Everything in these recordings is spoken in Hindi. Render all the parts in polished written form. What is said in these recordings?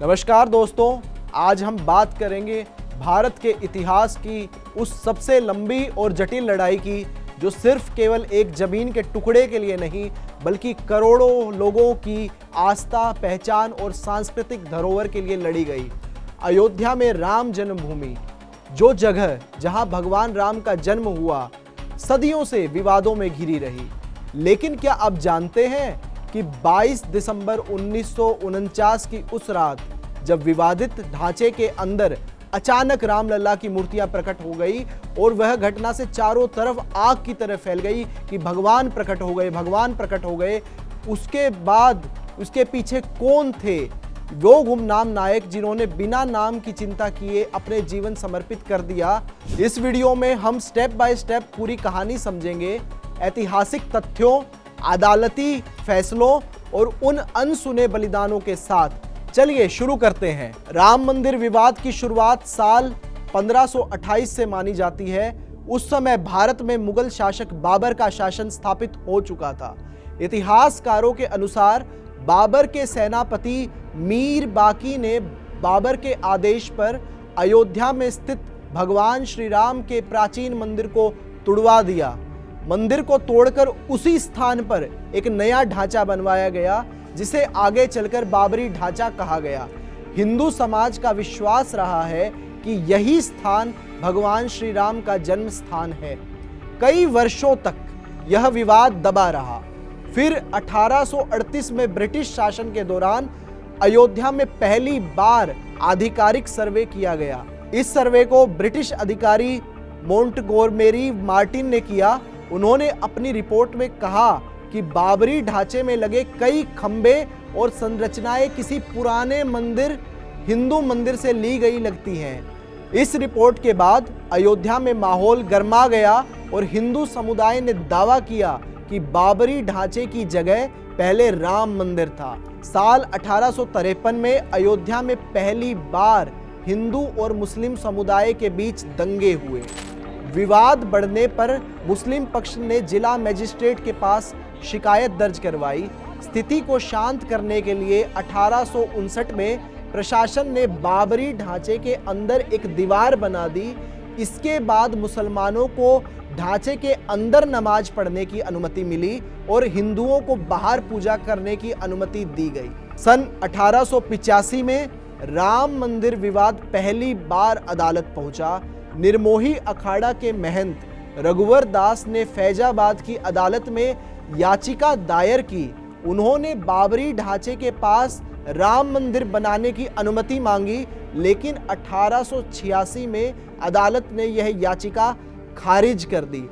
नमस्कार दोस्तों, आज हम बात करेंगे भारत के इतिहास की उस सबसे लंबी और जटिल लड़ाई की जो सिर्फ केवल एक जमीन के टुकड़े के लिए नहीं बल्कि करोड़ों लोगों की आस्था, पहचान और सांस्कृतिक धरोहर के लिए लड़ी गई। अयोध्या में राम जन्मभूमि, जो जगह जहां भगवान राम का जन्म हुआ, सदियों से विवादों में घिरी रही। लेकिन क्या आप जानते हैं कि 22 दिसंबर 1949 की उस रात जब विवादित ढांचे के अंदर अचानक रामलला की मूर्तियां प्रकट हो गई और वह घटना से चारों तरफ आग की तरह फैल गई कि भगवान प्रकट हो गए, भगवान प्रकट हो गए। उसके बाद उसके पीछे कौन थे? वो गुमनाम नायक जिन्होंने बिना नाम की चिंता किए अपने जीवन समर्पित कर दिया। इस वीडियो में हम स्टेप बाय स्टेप पूरी कहानी समझेंगे, ऐतिहासिक तथ्यों, अदालती फैसलों और उन अनसुने बलिदानों के साथ। चलिए शुरू करते हैं। राम मंदिर विवाद की शुरुआत साल 1528 से मानी जाती है। उस समय भारत में मुगल शासक बाबर का शासन स्थापित हो चुका था। इतिहासकारों के अनुसार बाबर के सेनापति मीर बाकी ने बाबर के आदेश पर अयोध्या में स्थित भगवान श्री राम के प्राचीन मंदिर को तुड़वा दिया। मंदिर को तोड़कर उसी स्थान पर एक नया ढांचा बनवाया गया जिसे आगे चलकर बाबरी ढांचा कहा गया। हिंदू समाज का विश्वास रहा है कि यही स्थान भगवान श्री राम का जन्म स्थान है। कई वर्षों तक यह विवाद दबा रहा। फिर 1838 में ब्रिटिश शासन के दौरान अयोध्या में पहली बार आधिकारिक सर्वे किया गया। इस सर्वे को ब्रिटिश अधिकारी मोंटगोमरी मार्टिन ने किया। उन्होंने अपनी रिपोर्ट में कहा कि बाबरी ढांचे में लगे कई खंबे और संरचनाएं किसी पुराने मंदिर, हिंदू मंदिर से ली गई लगती हैं। इस रिपोर्ट के बाद अयोध्या में माहौल गर्मा गया और हिंदू समुदाय ने दावा किया कि बाबरी ढांचे की जगह पहले राम मंदिर था। साल 1853 में अयोध्या में पहली बार हिंदू और मुस्लिम समुदाय के बीच दंगे हुए। विवाद बढ़ने पर मुस्लिम पक्ष ने जिला मजिस्ट्रेट के पास शिकायत दर्ज करवाई। स्थिति को शांत करने के लिए 1859 में प्रशासन ने बाबरी ढांचे के अंदर एक दीवार बना दी। इसके बाद मुसलमानों को ढांचे के अंदर नमाज पढ़ने की अनुमति मिली और हिंदुओं को बाहर पूजा करने की अनुमति दी गई। सन 1885 में राम मंदिर विवाद पहली बार अदालत पहुंचा। निर्मोही अखाड़ा के महंत रघुवर दास ने फैजाबाद की अदालत में याचिका दायर की। उन्होंने बाबरी ढांचे के पास राम मंदिर बनाने की अनुमति मांगी, लेकिन 1886 में अदालत ने यह याचिका खारिज कर दी।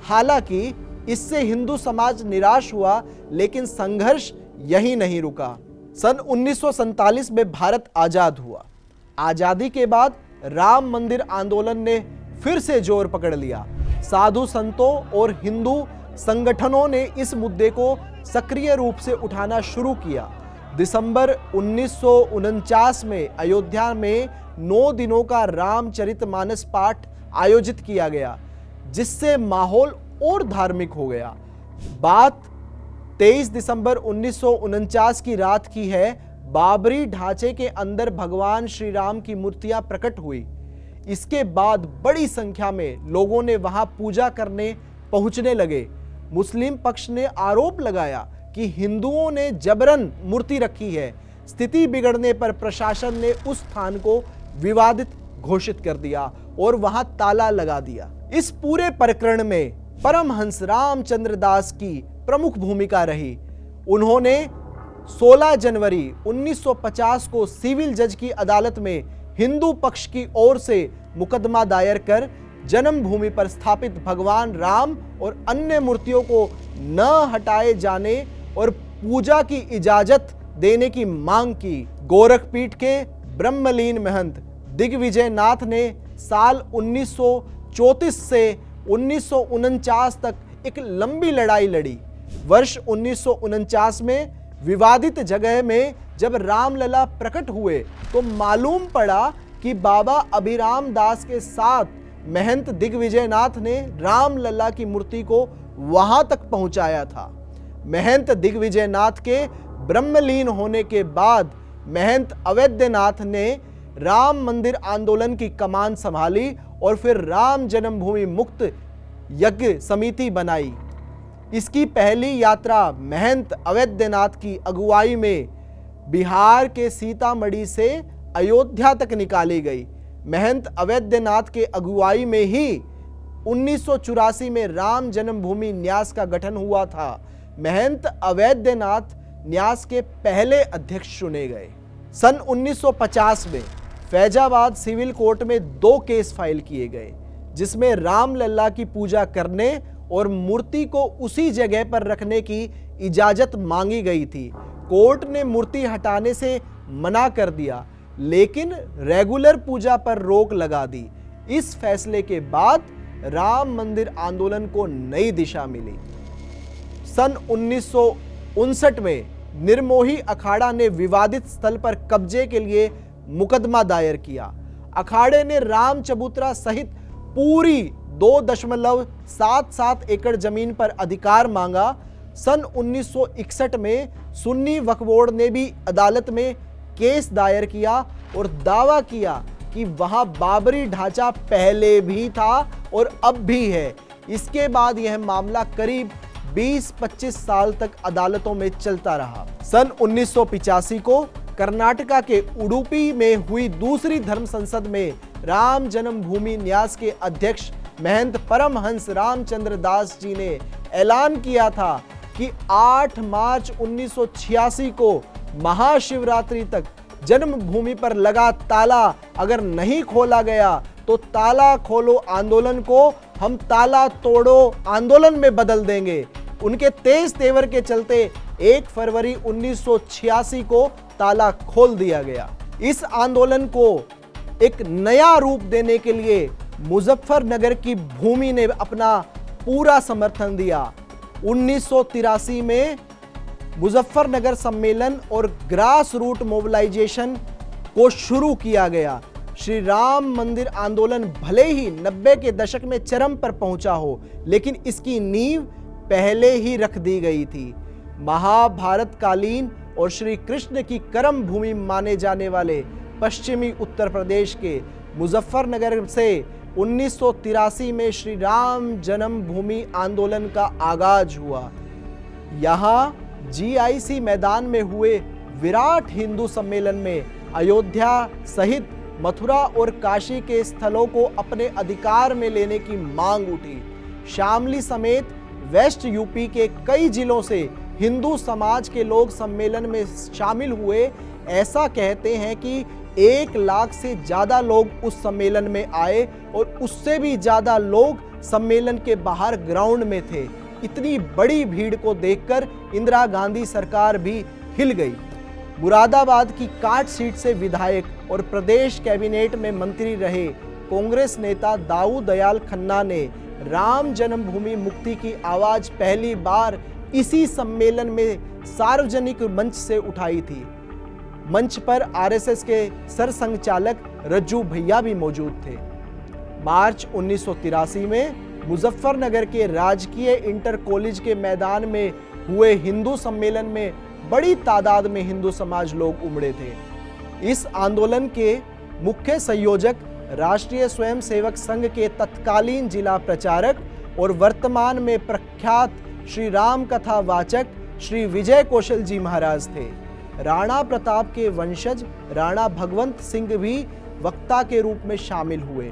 हालांकि इससे हिंदू समाज निराश हुआ, लेकिन संघर्ष यहीं नहीं रुका। सन 1947 में भारत आजाद हुआ। आजादी के बाद राम मंदिर आंदोलन ने फिर से जोर पकड़ लिया। साधु संतों और हिंदू संगठनों ने इस मुद्दे को सक्रिय रूप से उठाना शुरू किया। दिसंबर 1949 में अयोध्या में 9 दिनों का रामचरितमानस पाठ आयोजित किया गया, जिससे माहौल और धार्मिक हो गया। बात 23 दिसंबर 1949 की रात की है। बाबरी ढांचे के अंदर भगवान श्री राम की मूर्तियां प्रकट हुई। इसके बाद बड़ी संख्या में लोगों ने वहां पूजा करने पहुंचने लगे। मुस्लिम पक्ष ने आरोप लगाया कि हिंदुओं ने जबरन मूर्ति रखी है। स्थिति बिगड़ने पर प्रशासन ने उस स्थान को विवादित घोषित कर दिया और वहां ताला लगा दिया। इस पूरे प्रकरण में परमहंस रामचंद्र दास की प्रमुख भूमिका रही। उन्होंने 16 जनवरी 1950 को सिविल जज की अदालत में हिंदू पक्ष की ओर से मुकदमा दायर कर जन्मभूमि पर स्थापित भगवान राम और अन्य मूर्तियों को न हटाए जाने और पूजा की इजाजत देने की मांग की। गोरखपीठ के ब्रह्मलीन महंत दिग्विजय नाथ ने साल 1934 से 1949 तक एक लंबी लड़ाई लड़ी। वर्ष 1949 में विवादित जगह में जब रामलला प्रकट हुए तो मालूम पड़ा कि बाबा अभिराम दास के साथ महंत दिग्विजयनाथ ने रामलला की मूर्ति को वहां तक पहुंचाया था। महंत दिग्विजयनाथ के ब्रह्मलीन होने के बाद महंत अवैधनाथ ने राम मंदिर आंदोलन की कमान संभाली और फिर राम जन्मभूमि मुक्त यज्ञ समिति बनाई। इसकी पहली यात्रा महंत अवैधनाथ की अगुवाई में बिहार के सीतामढ़ी से अयोध्या तक निकाली गई। महंत अवैधनाथ के अगुवाई में ही 1984 में राम जन्मभूमि न्यास का गठन हुआ था। महंत अवैधनाथ न्यास के पहले अध्यक्ष चुने गए। सन 1950 में फैजाबाद सिविल कोर्ट में 2 केस फाइल किए गए, जिसमें रामलला की पूजा करने और मूर्ति को उसी जगह पर रखने की इजाजत मांगी गई थी। कोर्ट ने मूर्ति हटाने से मना कर दिया, लेकिन रेगुलर पूजा पर रोक लगा दी। इस फैसले के बाद राम मंदिर आंदोलन को नई दिशा मिली। सन 1959 में निर्मोही अखाड़ा ने विवादित स्थल पर कब्जे के लिए मुकदमा दायर किया। अखाड़े ने राम चबूतरा सहित पूरी 2.77 एकड़ जमीन पर अधिकार मांगा। सन 1961 में सुन्नी वक्फ बोर्ड ने भी अदालत में केस दायर किया और दावा किया कि वहां बाबरी ढांचा पहले भी था और अब भी है। इसके बाद यह मामला करीब 20-25 साल तक अदालतों में चलता रहा। सन 1985 को कर्नाटका के उडुपी में हुई दूसरी धर्म संसद में राम जन्मभूमि न्यास के अध्यक्ष महंत परमहंस रामचंद्र दास जी ने ऐलान किया था कि 8 मार्च 1986 को महाशिवरात्रि तक जन्मभूमि पर लगा ताला अगर नहीं खोला गया तो ताला खोलो आंदोलन को हम ताला तोड़ो आंदोलन में बदल देंगे। उनके तेज तेवर के चलते 1 फरवरी 1986 को ताला खोल दिया गया। इस आंदोलन को एक नया रूप देने के लिए मुजफ्फरनगर की भूमि ने अपना पूरा समर्थन दिया। 1983 में मुजफ्फरनगर सम्मेलन और ग्रास रूट मोबिलाइजेशन को शुरू किया गया। श्री राम मंदिर आंदोलन भले ही 90 के दशक में चरम पर पहुंचा हो, लेकिन इसकी नींव पहले ही रख दी गई थी। महाभारत कालीन और श्री कृष्ण की कर्म भूमि माने जाने वाले पश्चिमी उत्तर प्रदेश के मुजफ्फरनगर से 1983 में श्री राम जन्मभूमि आंदोलन का आगाज हुआ। यहाँ GIC मैदान में हुए विराट हिंदू सम्मेलन में अयोध्या सहित मथुरा और काशी के स्थलों को अपने अधिकार में लेने की मांग उठी। शामली समेत वेस्ट यूपी के कई जिलों से हिंदू समाज के लोग सम्मेलन में शामिल हुए। ऐसा कहते हैं कि 1 लाख से ज्यादा लोग उस सम्मेलन में आए और उससे भी ज्यादा लोग सम्मेलन के बाहर ग्राउंड में थे। इतनी बड़ी भीड़ को देखकर इंदिरा गांधी सरकार भी हिल गई। मुरादाबाद की काट सीट से विधायक और प्रदेश कैबिनेट में मंत्री रहे कांग्रेस नेता दाऊ दयाल खन्ना ने राम जन्मभूमि मुक्ति की आवाज पहली बार इसी सम्मेलन में सार्वजनिक मंच से उठाई थी। मंच पर आरएसएस के सरसंघचालक रज्जू भैया भी मौजूद थे। मार्च 1983 में मुजफ्फरनगर के राजकीय इंटर कॉलेज के मैदान में हुए हिंदू सम्मेलन में बड़ी तादाद में हिंदू समाज लोग उमड़े थे। इस आंदोलन के मुख्य संयोजक राष्ट्रीय स्वयंसेवक संघ के तत्कालीन जिला प्रचारक और वर्तमान में प्रख्यात श्री राम कथा वाचक श्री विजय कौशल जी महाराज थे। राणा प्रताप के वंशज राणा भगवंत सिंह भी वक्ता के रूप में शामिल हुए।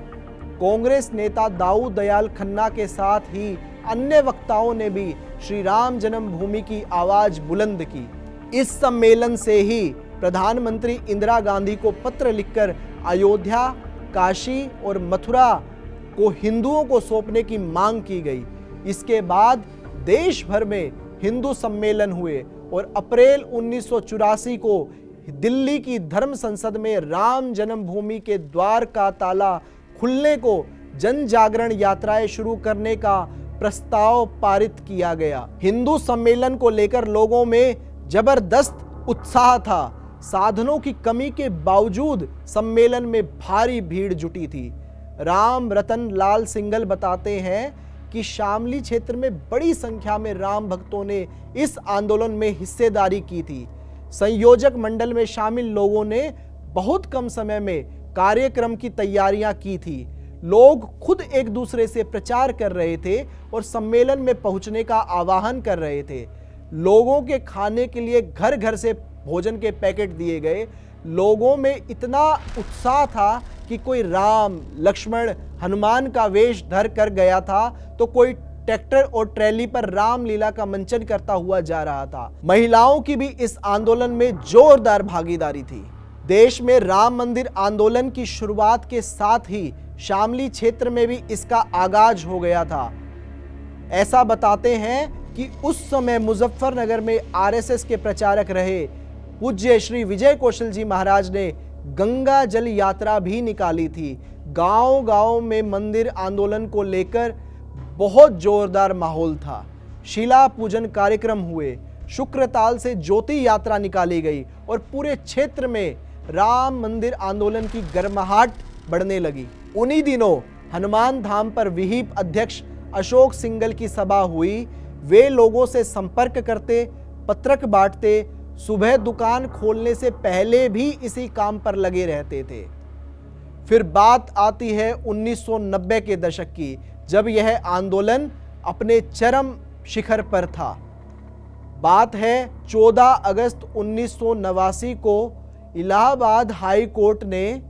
कांग्रेस नेता दाऊ दयाल खन्ना के साथ ही अन्य वक्ताओं ने भी श्री राम जन्मभूमि की आवाज बुलंद की। इस सम्मेलन से ही प्रधानमंत्री इंदिरा गांधी को पत्र लिखकर अयोध्या, काशी और मथुरा को हिंदुओं को सौंपने की मांग की गई। इसके बाद देश भर में हिंदू सम्मेलन हुए और अप्रैल 1984 को दिल्ली की धर्म संसद में राम जन्मभूमि के द्वार का ताला खुलने को जन जागरण यात्राएं शुरू करने का प्रस्ताव पारित किया गया। हिंदू सम्मेलन को लेकर लोगों में जबरदस्त उत्साह था। साधनों की कमी के बावजूद सम्मेलन में भारी भीड़ जुटी थी। राम रतन लाल सिंगल बताते हैं कि शामली क्षेत्र में बड़ी संख्या में राम भक्तों ने इस आंदोलन में हिस्सेदारी की थी। संयोजक मंडल में शामिल लोगों ने बहुत कम समय में कार्यक्रम की तैयारियां की थी। लोग खुद एक दूसरे से प्रचार कर रहे थे और सम्मेलन में पहुंचने का आह्वान कर रहे थे। लोगों के खाने के लिए घर घर से भोजन के पैकेट दिए गए। लोगों में इतना उत्साह था कि कोई राम, लक्ष्मण, हनुमान का वेश धर कर गया था तो कोई ट्रैक्टर और ट्रैली पर रामलीला का मंचन करता हुआ जा रहा था। महिलाओं की भी इस आंदोलन में जोरदार भागीदारी थी। देश में राम मंदिर आंदोलन की शुरुआत के साथ ही शामली क्षेत्र में भी इसका आगाज हो गया था। ऐसा बताते हैं कि उस समय मुजफ्फरनगर में आरएसएस के प्रचारक रहे पूज्य श्री विजय कौशल जी महाराज ने गंगा जल यात्रा भी निकाली थी। गांव-गांव में मंदिर आंदोलन को लेकर बहुत जोरदार माहौल था। शिला पूजन कार्यक्रम हुए, शुक्रताल से ज्योति यात्रा निकाली गई और पूरे क्षेत्र में राम मंदिर आंदोलन की गर्माहट बढ़ने लगी। उन्हीं दिनों हनुमान धाम पर विहिप अध्यक्ष अशोक सिंघल की सभा हुई। वे लोगों से संपर्क करते, पत्रक बांटते, सुबह दुकान खोलने से पहले भी इसी काम पर लगे रहते थे। फिर बात आती है 1990 के दशक की, जब यह आंदोलन अपने चरम शिखर पर था। बात है 14 अगस्त 1989 को इलाहाबाद हाई कोर्ट ने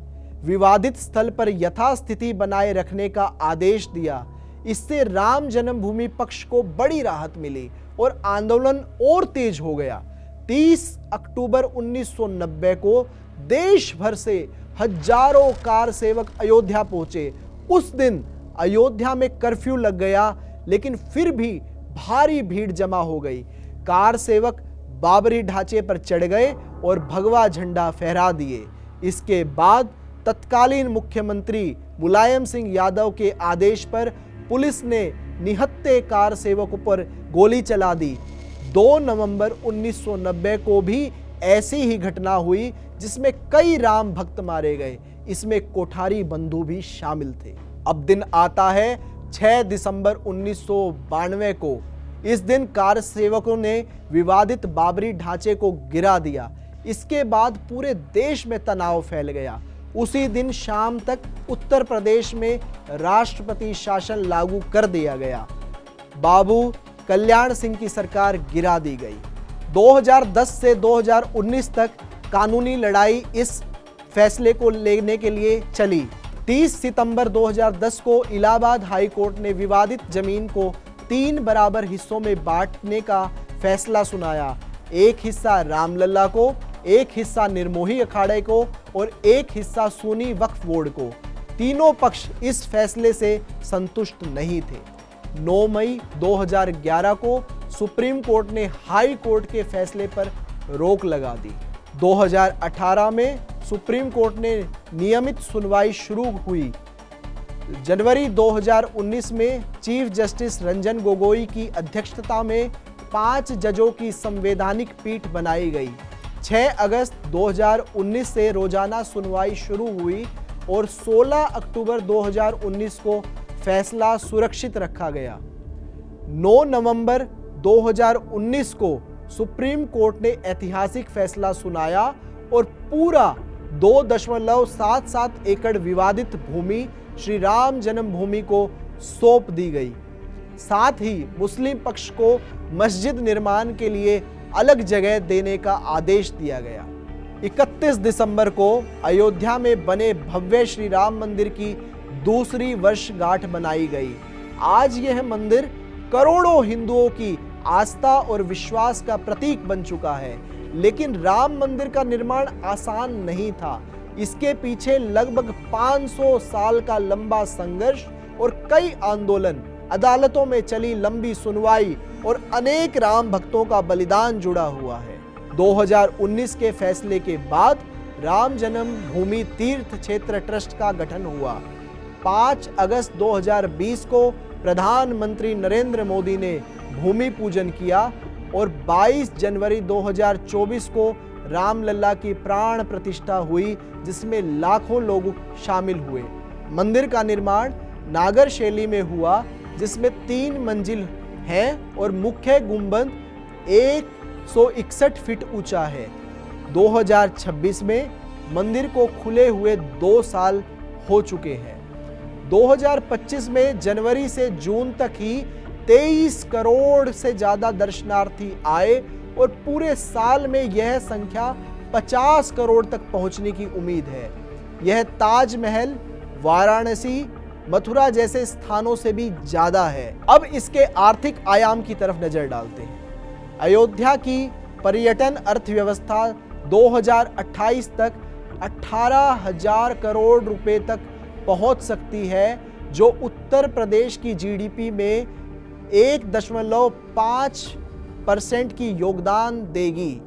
विवादित स्थल पर यथास्थिति बनाए रखने का आदेश दिया। इससे राम जन्मभूमि पक्ष को बड़ी राहत मिली और आंदोलन और तेज हो गया। 30 अक्टूबर 1990 को देश भर से हजारों कार सेवक अयोध्या पहुंचे। उस दिन अयोध्या में कर्फ्यू लग गया, लेकिन फिर भी भारी भीड़ जमा हो गई। कार सेवक बाबरी ढांचे पर चढ़ गए और भगवा झंडा फहरा दिए। इसके बाद तत्कालीन मुख्यमंत्री मुलायम सिंह यादव के आदेश पर पुलिस ने निहत्थे कार सेवकों पर गोली चला दी। 2 नवंबर 1990 को भी ऐसी ही घटना हुई जिसमें कई राम भक्त मारे गए। इसमें कोठारी बंधु भी शामिल थे। अब दिन आता है 6 दिसंबर 1992 को। इस दिन कार सेवकों ने विवादित बाबरी ढांचे को गिरा दिया। इसके बाद पूरे देश में तनाव फैल गया। उसी दिन शाम तक उत्तर प्रदेश में राष्ट्रपति शासन लागू कर दिया गया। बाबू कल्याण सिंह की सरकार गिरा दी गई। 2010 से 2019 तक कानूनी लड़ाई इस फैसले को लेने के लिए चली। 30 सितंबर 2010 को इलाहाबाद हाई कोर्ट ने विवादित जमीन को 3 बराबर हिस्सों में बांटने का फैसला सुनाया। एक हिस्सा रामलला को, एक हिस्सा निर्मोही अखाड़े को और एक हिस्सा सुन्नी वक्फ बोर्ड को। तीनों पक्ष इस फैसले से संतुष्ट नहीं थे। 9 मई 2011 को सुप्रीम कोर्ट ने हाई कोर्ट के फैसले पर रोक लगा दी। 2018 में सुप्रीम कोर्ट ने नियमित सुनवाई शुरू हुई। जनवरी 2019 में चीफ जस्टिस रंजन गोगोई की अध्यक्षता में 5 जजों की संवैधानिक पीठ बनाई गई। 6 अगस्त 2019 से रोजाना सुनवाई शुरू हुई और 16 अक्टूबर 2019 को फैसला सुरक्षित रखा गया। 9 नवंबर 2019 को सुप्रीम कोर्ट ने ऐतिहासिक फैसला सुनाया और पूरा 2.77 एकड़ विवादित भूमि श्री राम जन्मभूमि को सौंप दी गई। साथ ही मुस्लिम पक्ष को मस्जिद निर्माण के लिए अलग जगह देने का आदेश दिया गया। 31 दिसंबर को अयोध्या में बने भव्य श्री राम मंदिर की दूसरी वर्षगांठ मनाई गई। आज यह मंदिर करोड़ों हिंदुओं की आस्था और विश्वास का प्रतीक बन चुका है। लेकिन राम मंदिर का निर्माण आसान नहीं था। इसके पीछे लगभग 500 साल का लंबा संघर्ष और कई आंदोलन, अदालतों में चली लंबी सुनवाई और अनेक राम भक्तों का बलिदान जुड़ा हुआ है। 2019 के फैसले के बाद राम जन्मभूमि तीर्थ क्षेत्र ट्रस्ट का गठन हुआ। 5 अगस्त 2020 को प्रधानमंत्री नरेंद्र मोदी ने भूमि पूजन किया और 22 जनवरी 2024 को रामलला की प्राण प्रतिष्ठा हुई, जिसमें लाखों लोग शामिल हुए। मंदिर का निर्माण नागर शैली में हुआ, जिसमें 3 मंजिल है और मुख्य गुंबद 161 फीट ऊंचा है। 2026 में मंदिर को खुले हुए 2 साल हो चुके हैं। 2025 में जनवरी से जून तक ही 23 करोड़ से ज्यादा दर्शनार्थी आए और पूरे साल में यह संख्या 50 करोड़ तक पहुंचने की उम्मीद है। यह ताजमहल, वाराणसी, मथुरा जैसे स्थानों से भी ज्यादा है। अब इसके आर्थिक आयाम की तरफ नजर डालते हैं। अयोध्या की पर्यटन अर्थव्यवस्था 2028 तक 18,000 करोड़ रुपए तक पहुंच सकती है, जो उत्तर प्रदेश की जीडीपी में 1.5% की योगदान देगी।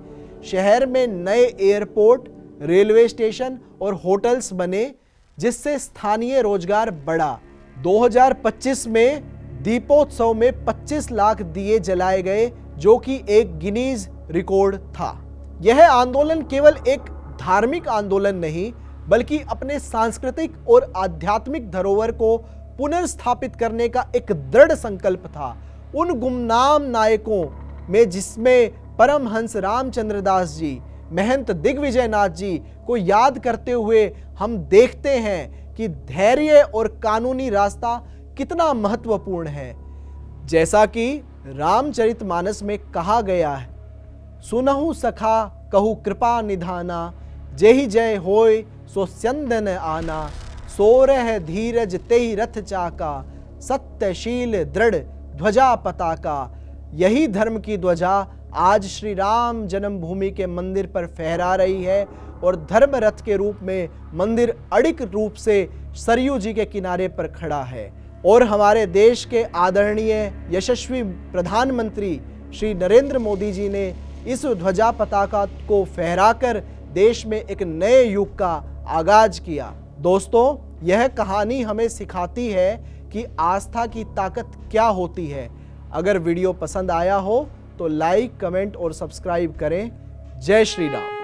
शहर में नए एयरपोर्ट, रेलवे स्टेशन और होटल्स बने, जिससे स्थानीय रोजगार बढ़ा। 2025 में दीपोत्सव में 25 लाख दिए जलाए गए, जो कि एक गिनीज रिकॉर्ड था। यह आंदोलन केवल एक धार्मिक आंदोलन नहीं, बल्कि अपने सांस्कृतिक और आध्यात्मिक धरोहर को पुनर्स्थापित करने का एक दृढ़ संकल्प था। उन गुमनाम नायकों में, जिसमें परमहंस रामचंद्र दास जी, महंत दिग्विजय नाथ जी को याद करते हुए हम देखते हैं कि धैर्य और कानूनी रास्ता कितना महत्वपूर्ण है। जैसा कि रामचरितमानस में कहा गया है, सुनहु सखा कहु कृपा निधाना, जेहि जय होय सो स्यंदन आना, सोरह धीरज तेहि रथ चाका, सत्यशील दृढ़ ध्वजा पताका। यही धर्म की ध्वजा आज श्री राम जन्मभूमि के मंदिर पर फहरा रही है और धर्म रथ के रूप में मंदिर अडिग रूप से सरयू जी के किनारे पर खड़ा है। और हमारे देश के आदरणीय यशस्वी प्रधानमंत्री श्री नरेंद्र मोदी जी ने इस ध्वजा पताका को फहराकर देश में एक नए युग का आगाज किया। दोस्तों, यह कहानी हमें सिखाती है कि आस्था की ताकत क्या होती है। अगर वीडियो पसंद आया हो तो लाइक, कमेंट और सब्सक्राइब करें। जय श्री राम।